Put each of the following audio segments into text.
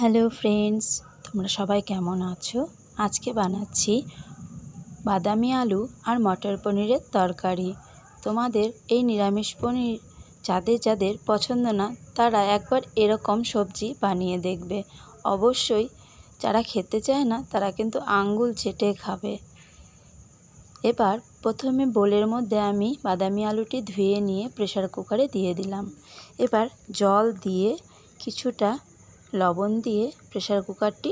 Hello friends, তোমরা সবাই কেমন আছো? আজকে বানাচ্ছি বাদামি আলু আর মটর পনিরের তরকারি। তোমাদের এই নিরামিষ পনির যাদের যাদের পছন্দ না, তারা একবার এরকম সবজি বানিয়ে দেখবে। অবশ্যই যারা খেতে চায় না তারা কিন্তু আঙ্গুল চেটে খাবে। এবার প্রথমে বোলের মধ্যে আমি বাদামি আলুটি ধুয়ে নিয়ে প্রেসার কুকারে দিয়ে দিলাম। এবার জল দিয়ে কিছুটা লবণ দিয়ে প্রেসার কুকারটি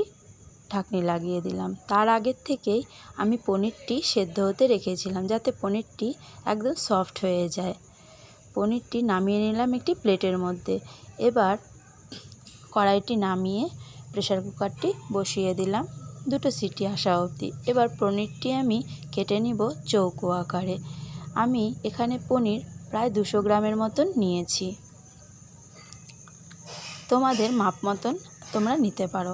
ঢাকনি লাগিয়ে দিলাম। তার আগের থেকেই আমি পনিরটি সেদ্ধ হতে রেখেছিলাম, যাতে পনিরটি একদম সফট হয়ে যায়। পনিরটি নামিয়ে নিলাম একটি প্লেটের মধ্যে। এবার কড়াইটি নামিয়ে প্রেসার কুকারটি বসিয়ে দিলাম 2 সিটি আসা অবধি। এবার পনিরটি আমি কেটে নিব চৌকো আকারে। আমি এখানে পনির প্রায় 200 গ্রামের মতন নিয়েছি। তোমাদের মাপ মতন তোমরা নিতে পারো।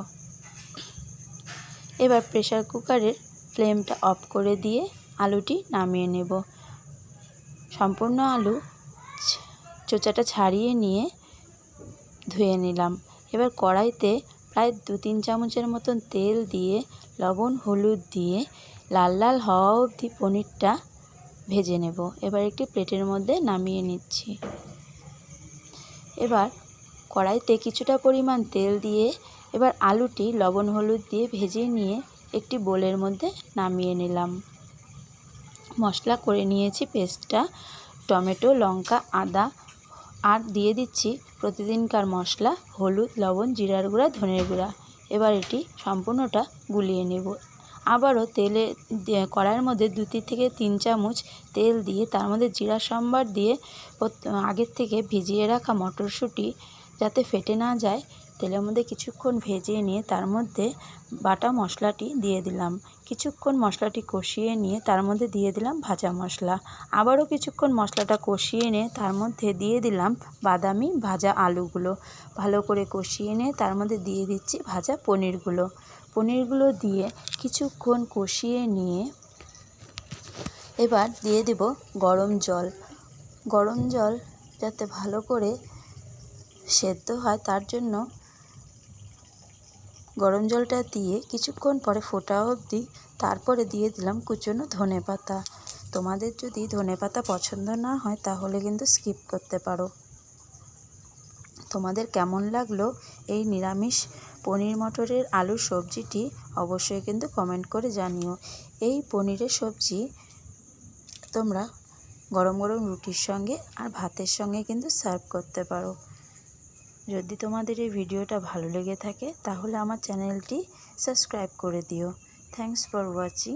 এবার প্রেসার কুকারের ফ্লেমটা অফ করে দিয়ে আলুটি নামিয়ে নেব। সম্পূর্ণ আলু চোচাটা ছাড়িয়ে নিয়ে ধুয়ে নিলাম। এবার কড়াইতে প্রায় 2-3 চামচের মতন তেল দিয়ে লবণ হলুদ দিয়ে লাল লাল হওয়া অবধি পনিরটা ভেজে নেব। এবার একটি প্লেটের মধ্যে নামিয়ে নিচ্ছি। এবার কড়াইতে কিছুটা পরিমাণ তেল দিয়ে এবার আলুটি লবণ হলুদ দিয়ে ভেজে নিয়ে একটি বোলের মধ্যে নামিয়ে নিলাম। মশলা করে নিয়েছি পেস্টটা, টমেটো, লঙ্কা, আদা, আর দিয়ে দিচ্ছি প্রতিদিনকার মশলা হলুদ, লবণ, জিরার গুঁড়া, ধনের গুঁড়া। এবার এটি সম্পূর্ণটা গুলিয়ে নেব। আবারও কড়াইয়ের মধ্যে 2 থেকে 3 চামচ তেল দিয়ে তার মধ্যে জিরা সম্বার দিয়ে আগের থেকে ভিজিয়ে রাখা মটরশুঁটি যাতে ফেটে না যায়, তেলের মধ্যে কিছুক্ষণ ভেজে নিয়ে তার মধ্যে বাটা মশলাটি দিয়ে দিলাম। কিছুক্ষণ মশলাটি কষিয়ে নিয়ে তার মধ্যে দিয়ে দিলাম ভাজা মশলা। আবারও কিছুক্ষণ মশলাটা কষিয়ে নিয়ে তার মধ্যে দিয়ে দিলাম বাদামি ভাজা আলুগুলো। ভালো করে কষিয়ে নিয়ে তার মধ্যে দিয়ে দিচ্ছি ভাজা পনিরগুলো দিয়ে কিছুক্ষণ কষিয়ে নিয়ে এবার দিয়ে দেব গরম জল যাতে ভালো করে সেদ্ধ হয়, তার জন্য গরম জলটা দিয়ে কিছুক্ষণ পরে ফোটা অবধি তারপরে দিয়ে দিলাম কুচনো ধনেপাতা। তোমাদের যদি ধনেপাতা পছন্দ না হয় তাহলে কিন্তু স্কিপ করতে পারো। তোমাদের কেমন লাগলো এই নিরামিষ পনির মটরের আলুর সবজিটি অবশ্যই কিন্তু কমেন্ট করে জানিও। এই পনিরের সবজি তোমরা গরম গরম রুটির সঙ্গে আর ভাতের সঙ্গে কিন্তু সার্ভ করতে পারো। যদি তোমাদের এই ভিডিওটা ভালো লেগে থাকে তাহলে আমার চ্যানেলটি সাবস্ক্রাইব করে দিও। Thanks for watching.